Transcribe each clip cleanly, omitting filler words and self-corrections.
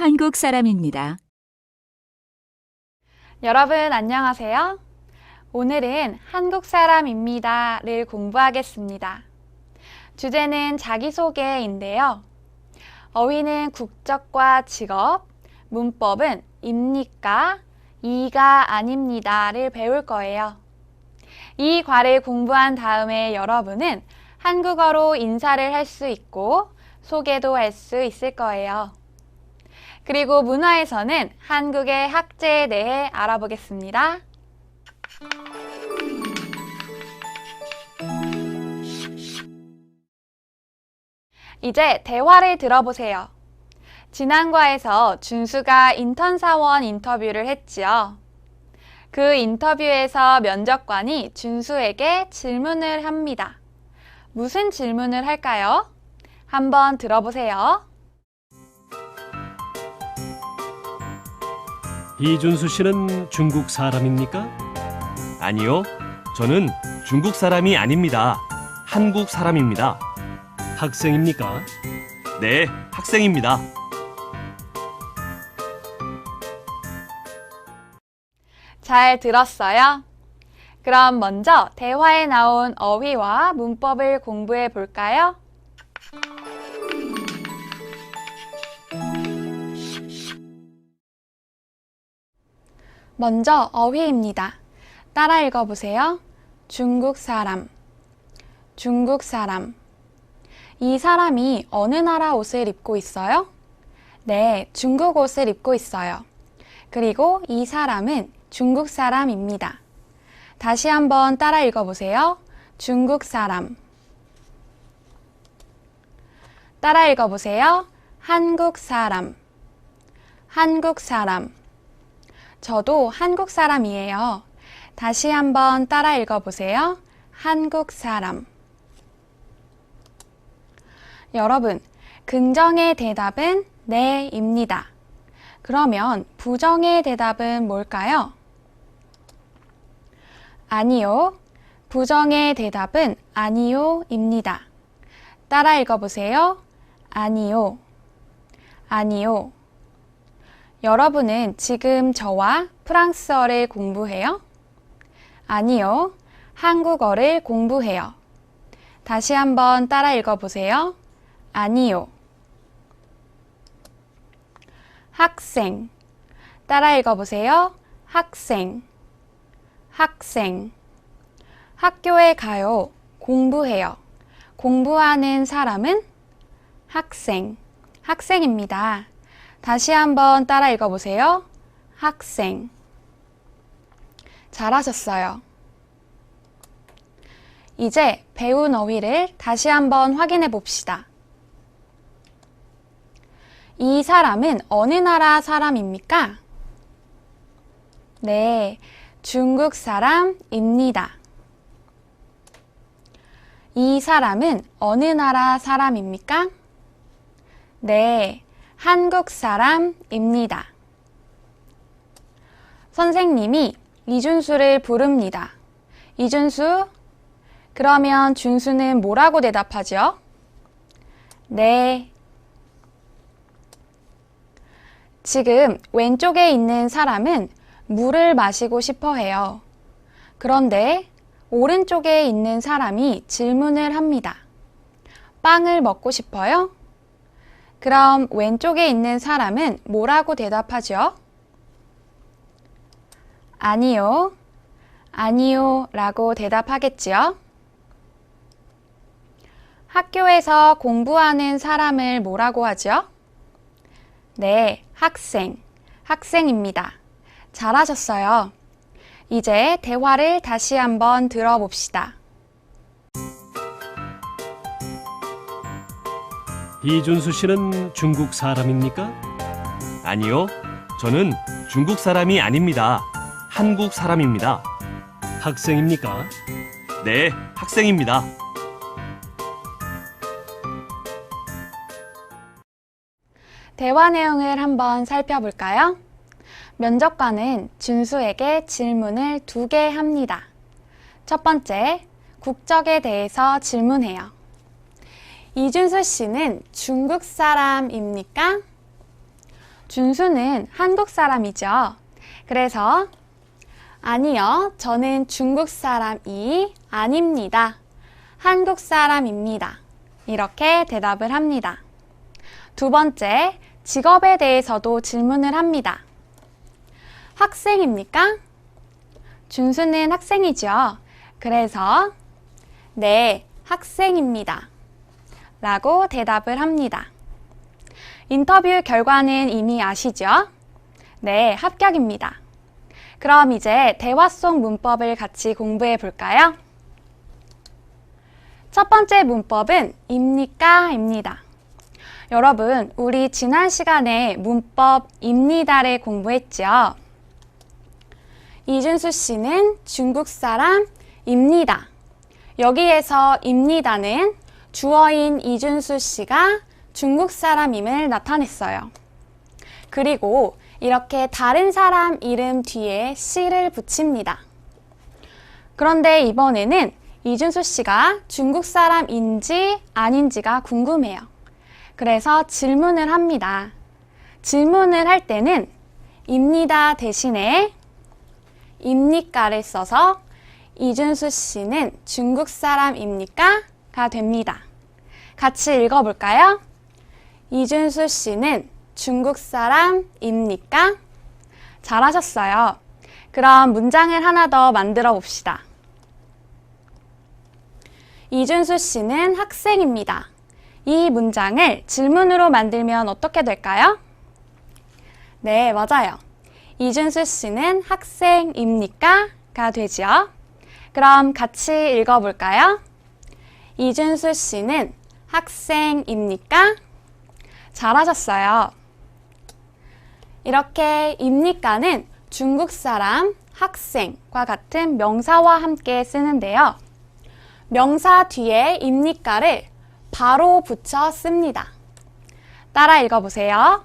한국 사람입니다. 여러분 안녕하세요. 오늘은 한국 사람입니다를 공부하겠습니다. 주제는 자기소개인데요. 어휘는 국적과 직업, 문법은 입니까, 이가 아닙니다를 배울 거예요. 이 과를 공부한 다음에 여러분은 한국어로 인사를 할 수 있고 소개도 할 수 있을 거예요. 그리고 문화에서는 한국의 학제에 대해 알아보겠습니다. 이제 대화를 들어보세요. 지난 과에서 준수가 인턴 사원 인터뷰를 했지요. 그 인터뷰에서 면접관이 준수에게 질문을 합니다. 무슨 질문을 할까요? 한번 들어보세요. 이준수 씨는 중국 사람입니까? 아니요, 저는 중국 사람이 아닙니다. 한국 사람입니다. 학생입니까? 네, 학생입니다. 잘 들었어요? 그럼 먼저 대화에 나온 어휘와 문법을 공부해 볼까요? 먼저 어휘입니다. 따라 읽어보세요. 중국 사람, 중국 사람. 이 사람이 어느 나라 옷을 입고 있어요? 네, 중국 옷을 입고 있어요. 그리고 이 사람은 중국 사람입니다. 다시 한번 따라 읽어보세요. 중국 사람. 따라 읽어보세요. 한국 사람, 한국 사람. 저도 한국 사람이에요. 다시 한번 따라 읽어보세요. 한국 사람. 여러분, 긍정의 대답은 네입니다. 그러면 부정의 대답은 뭘까요? 아니요. 부정의 대답은 아니요입니다. 따라 읽어보세요. 아니요. 아니요. 여러분은 지금 저와 프랑스어를 공부해요? 아니요. 한국어를 공부해요. 다시 한번 따라 읽어보세요. 아니요. 학생. 따라 읽어보세요. 학생. 학생. 학교에 가요. 공부해요. 공부하는 사람은 학생. 학생입니다. 다시 한번 따라 읽어보세요. 학생. 잘하셨어요. 이제 배운 어휘를 다시 한번 확인해 봅시다. 이 사람은 어느 나라 사람입니까? 네, 중국 사람입니다. 이 사람은 어느 나라 사람입니까? 네, 한국 사람입니다. 선생님이 이준수를 부릅니다. 이준수, 그러면 준수는 뭐라고 대답하죠? 네. 지금 왼쪽에 있는 사람은 물을 마시고 싶어 해요. 그런데 오른쪽에 있는 사람이 질문을 합니다. 빵을 먹고 싶어요? 그럼 왼쪽에 있는 사람은 뭐라고 대답하죠? 아니요. 아니요 라고 대답하겠지요? 학교에서 공부하는 사람을 뭐라고 하죠? 네, 학생, 학생입니다. 잘하셨어요. 이제 대화를 다시 한번 들어봅시다. 이준수 씨는 중국 사람입니까? 아니요, 저는 중국 사람이 아닙니다. 한국 사람입니다. 학생입니까? 네, 학생입니다. 대화 내용을 한번 살펴볼까요? 면접관은 준수에게 질문을 2개 합니다. 첫 번째, 국적에 대해서 질문해요. 이준수 씨는 중국 사람입니까? 준수는 한국 사람이죠. 그래서 아니요, 저는 중국 사람이 아닙니다. 한국 사람입니다. 이렇게 대답을 합니다. 두 번째, 직업에 대해서도 질문을 합니다. 학생입니까? 준수는 학생이죠. 그래서 네, 학생입니다. 라고 대답을 합니다. 인터뷰 결과는 이미 아시죠? 네, 합격입니다. 그럼 이제 대화 속 문법을 같이 공부해 볼까요? 첫 번째 문법은 입니까? 입니다. 여러분, 우리 지난 시간에 문법 입니다를 공부했죠? 이준수 씨는 중국 사람입니다. 여기에서 입니다는 주어인 이준수 씨가 중국 사람임을 나타냈어요. 그리고 이렇게 다른 사람 이름 뒤에 씨를 붙입니다. 그런데 이번에는 이준수 씨가 중국 사람인지 아닌지가 궁금해요. 그래서 질문을 합니다. 질문을 할 때는 입니다 대신에 입니까를 써서 이준수 씨는 중국 사람입니까? 가 됩니다. 같이 읽어볼까요? 이준수 씨는 중국 사람입니까? 잘하셨어요. 그럼 문장을 하나 더 만들어 봅시다. 이준수 씨는 학생입니다. 이 문장을 질문으로 만들면 어떻게 될까요? 네, 맞아요. 이준수 씨는 학생입니까? 가 되죠. 그럼 같이 읽어볼까요? 이준수 씨는 학생입니까? 잘하셨어요. 이렇게 입니까는 중국 사람, 학생과 같은 명사와 함께 쓰는데요. 명사 뒤에 입니까를 바로 붙여 씁니다. 따라 읽어보세요.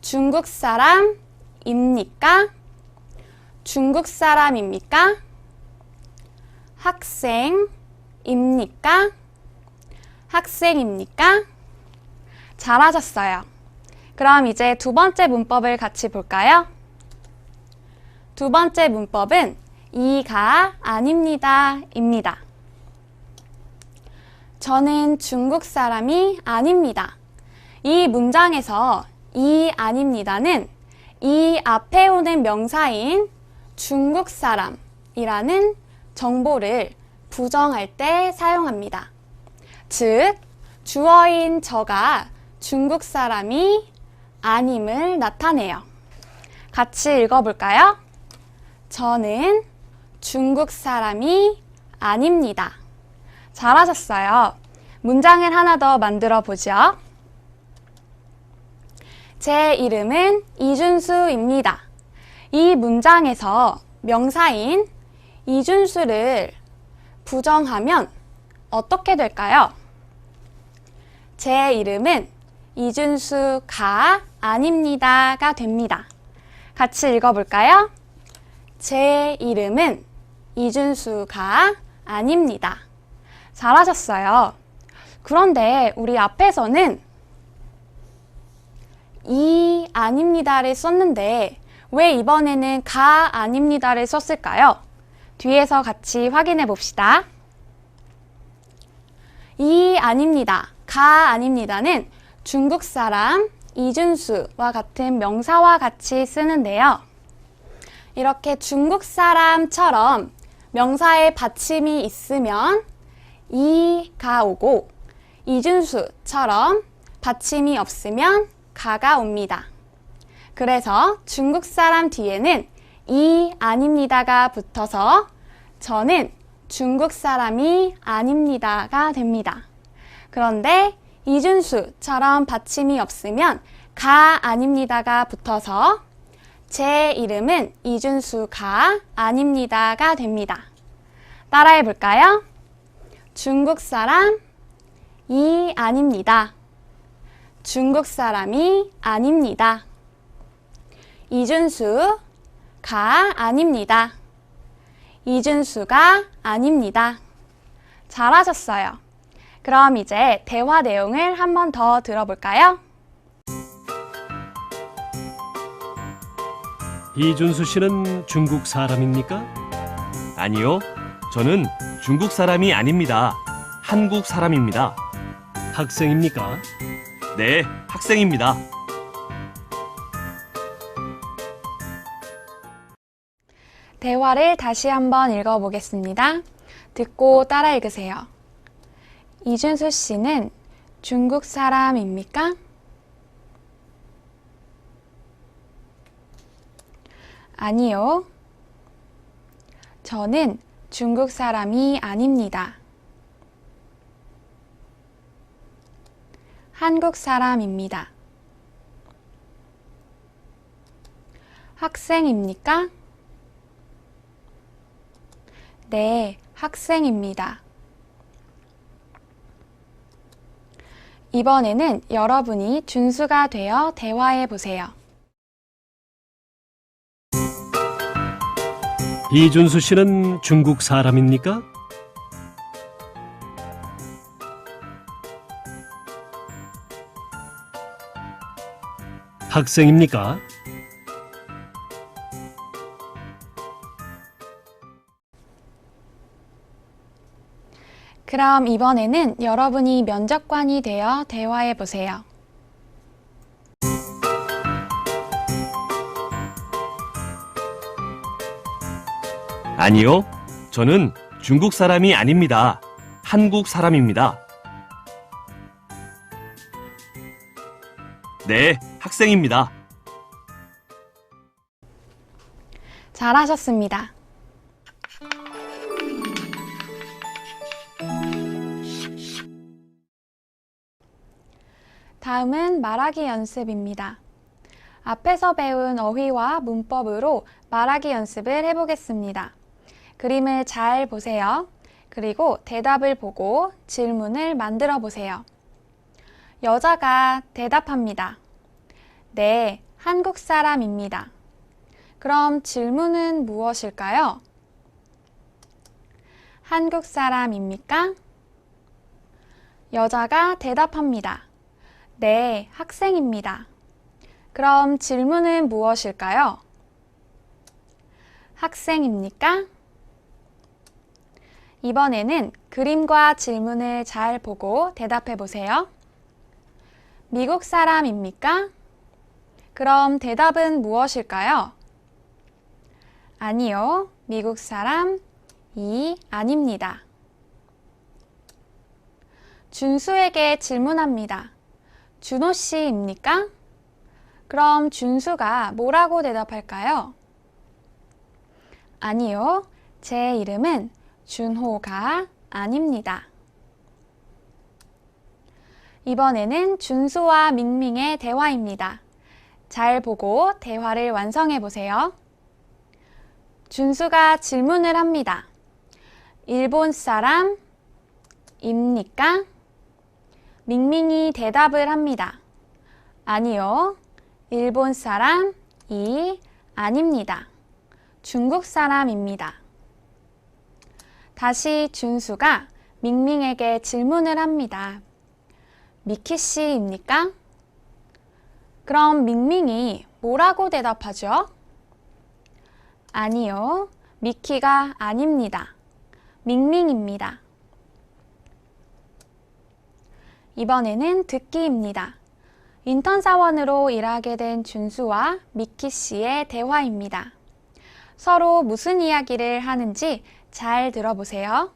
중국 사람입니까? 중국 사람입니까? 학생입니까? 학생입니까? 잘하셨어요. 그럼 이제 두 번째 문법을 같이 볼까요? 두 번째 문법은 이가 아닙니다 입니다. 저는 중국 사람이 아닙니다. 이 문장에서 이 아닙니다는 이 앞에 오는 명사인 중국 사람이라는 정보를 부정할 때 사용합니다. 즉, 주어인 저가 중국 사람이 아님을 나타내요. 같이 읽어볼까요? 저는 중국 사람이 아닙니다. 잘하셨어요. 문장을 하나 더 만들어 보죠. 제 이름은 이준수입니다. 이 문장에서 명사인 이준수를 부정하면 어떻게 될까요? 제 이름은 이준수가 아닙니다가 됩니다. 같이 읽어볼까요? 제 이름은 이준수가 아닙니다. 잘하셨어요. 그런데 우리 앞에서는 이 아닙니다를 썼는데 왜 이번에는 가 아닙니다를 썼을까요? 뒤에서 같이 확인해 봅시다. 이 아닙니다, 가 아닙니다는 중국 사람 이준수와 같은 명사와 같이 쓰는데요. 이렇게 중국 사람처럼 명사에 받침이 있으면 이가 오고 이준수처럼 받침이 없으면 가가 옵니다. 그래서 중국 사람 뒤에는 이 아닙니다가 붙어서 저는 중국 사람이 아닙니다가 됩니다. 그런데 이준수처럼 받침이 없으면 가 아닙니다가 붙어서 제 이름은 이준수가 아닙니다가 됩니다. 따라해 볼까요? 중국 사람 이 아닙니다. 중국 사람이 아닙니다. 이준수가 아닙니다. 이준수가 아닙니다. 잘하셨어요. 그럼 이제 대화 내용을 한 번 더 들어볼까요? 이준수 씨는 중국 사람입니까? 아니요, 저는 중국 사람이 아닙니다. 한국 사람입니다. 학생입니까? 네, 학생입니다. 대화를 다시 한번 읽어보겠습니다. 듣고 따라 읽으세요. 이준수 씨는 중국 사람입니까? 아니요. 저는 중국 사람이 아닙니다. 한국 사람입니다. 학생입니까? 네, 학생입니다. 이번에는 여러분이 준수가 되어 대화해 보세요. 이준수 씨는 중국 사람입니까? 학생입니까? 그럼 이번에는 여러분이 면접관이 되어 대화해 보세요. 아니요, 저는 중국 사람이 아닙니다. 한국 사람입니다. 네, 학생입니다. 잘하셨습니다. 다음은 말하기 연습입니다. 앞에서 배운 어휘와 문법으로 말하기 연습을 해보겠습니다. 그림을 잘 보세요. 그리고 대답을 보고 질문을 만들어 보세요. 여자가 대답합니다. 네, 한국 사람입니다. 그럼 질문은 무엇일까요? 한국 사람입니까? 여자가 대답합니다. 네, 학생입니다. 그럼 질문은 무엇일까요? 학생입니까? 이번에는 그림과 질문을 잘 보고 대답해 보세요. 미국 사람입니까? 그럼 대답은 무엇일까요? 아니요, 미국 사람이 아닙니다. 준수에게 질문합니다. 준호 씨입니까? 그럼 준수가 뭐라고 대답할까요? 아니요, 제 이름은 준호가 아닙니다. 이번에는 준수와 밍밍의 대화입니다. 잘 보고 대화를 완성해 보세요. 준수가 질문을 합니다. 일본 사람입니까? 밍밍이 대답을 합니다. 아니요, 일본 사람이 아닙니다. 중국 사람입니다. 다시 준수가 밍밍에게 질문을 합니다. 미키 씨입니까? 그럼 밍밍이 뭐라고 대답하죠? 아니요, 미키가 아닙니다. 밍밍입니다. 이번에는 듣기입니다. 인턴 사원으로 일하게 된 준수와 미키 씨의 대화입니다. 서로 무슨 이야기를 하는지 잘 들어보세요.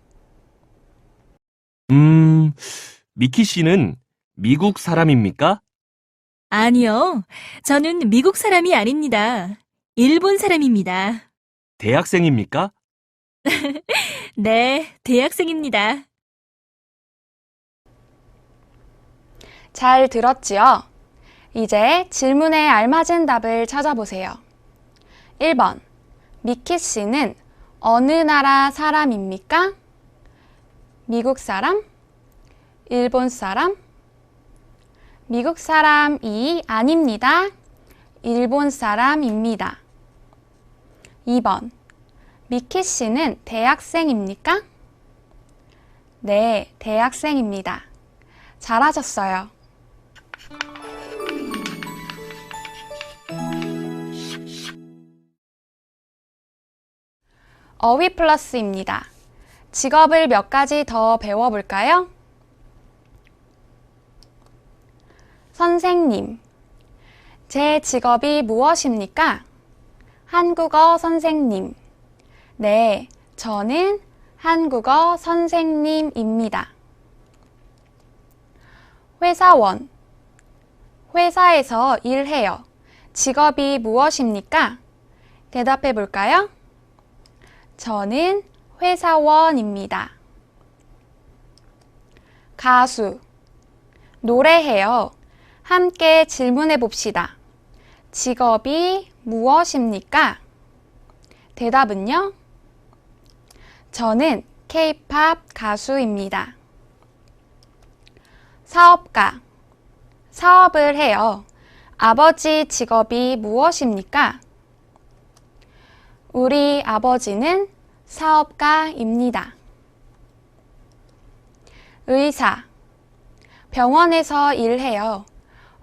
미키 씨는 미국 사람입니까? 아니요, 저는 미국 사람이 아닙니다. 일본 사람입니다. 대학생입니까? 네, 대학생입니다. 잘 들었지요? 이제 질문에 알맞은 답을 찾아보세요. 1번. 미키 씨는 어느 나라 사람입니까? 미국 사람? 일본 사람? 미국 사람이 아닙니다. 일본 사람입니다. 2번. 미키 씨는 대학생입니까? 네, 대학생입니다. 잘하셨어요. 어휘 플러스입니다. 직업을 몇 가지 더 배워볼까요? 선생님. 제 직업이 무엇입니까? 한국어 선생님. 네, 저는 한국어 선생님입니다. 회사원. 회사에서 일해요. 직업이 무엇입니까? 대답해 볼까요? 저는 회사원입니다. 가수. 노래해요. 함께 질문해 봅시다. 직업이 무엇입니까? 대답은요? 저는 K-팝 가수입니다. 사업가. 사업을 해요. 아버지 직업이 무엇입니까? 우리 아버지는 사업가입니다. 의사. 병원에서 일해요.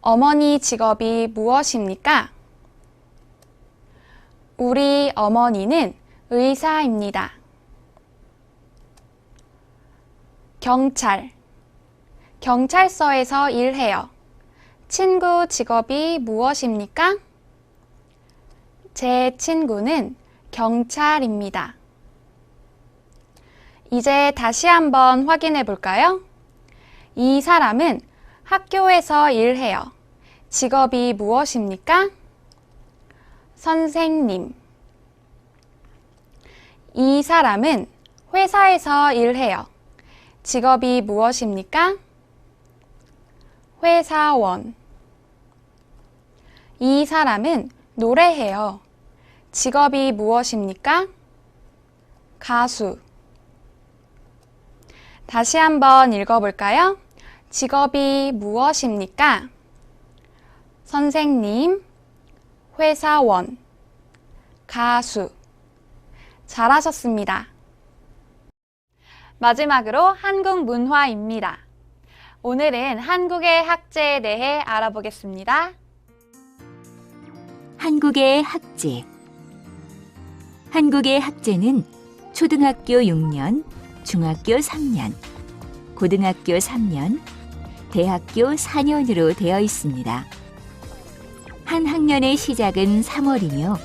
어머니 직업이 무엇입니까? 우리 어머니는 의사입니다. 경찰. 경찰서에서 일해요. 친구 직업이 무엇입니까? 제 친구는 경찰입니다. 이제 다시 한번 확인해 볼까요? 이 사람은 학교에서 일해요. 직업이 무엇입니까? 선생님. 이 사람은 회사에서 일해요. 직업이 무엇입니까? 회사원. 이 사람은 노래해요. 직업이 무엇입니까? 가수. 다시 한번 읽어볼까요? 직업이 무엇입니까? 선생님, 회사원, 가수. 잘하셨습니다. 마지막으로 한국 문화입니다. 오늘은 한국의 학제에 대해 알아보겠습니다. 한국의 학제. 한국의 학제는 초등학교 6년, 중학교 3년, 고등학교 3년, 대학교 4년으로 되어 있습니다. 한 학년의 시작은 3월이며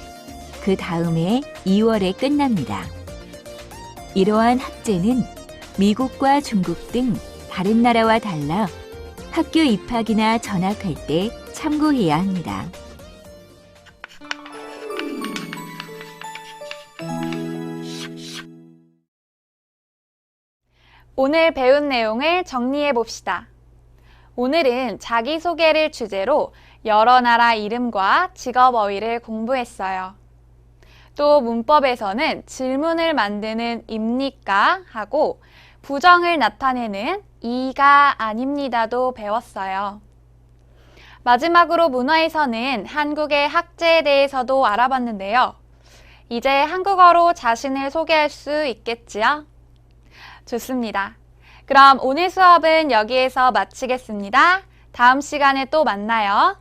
그 다음에 2월에 끝납니다. 이러한 학제는 미국과 중국 등 다른 나라와 달라 학교 입학이나 전학할 때 참고해야 합니다. 오늘 배운 내용을 정리해 봅시다. 오늘은 자기소개를 주제로 여러 나라 이름과 직업 어휘를 공부했어요. 또 문법에서는 질문을 만드는 입니까? 하고 부정을 나타내는 이가 아닙니다도 배웠어요. 마지막으로 문화에서는 한국의 학제에 대해서도 알아봤는데요. 이제 한국어로 자신을 소개할 수 있겠지요? 좋습니다. 그럼 오늘 수업은 여기에서 마치겠습니다. 다음 시간에 또 만나요.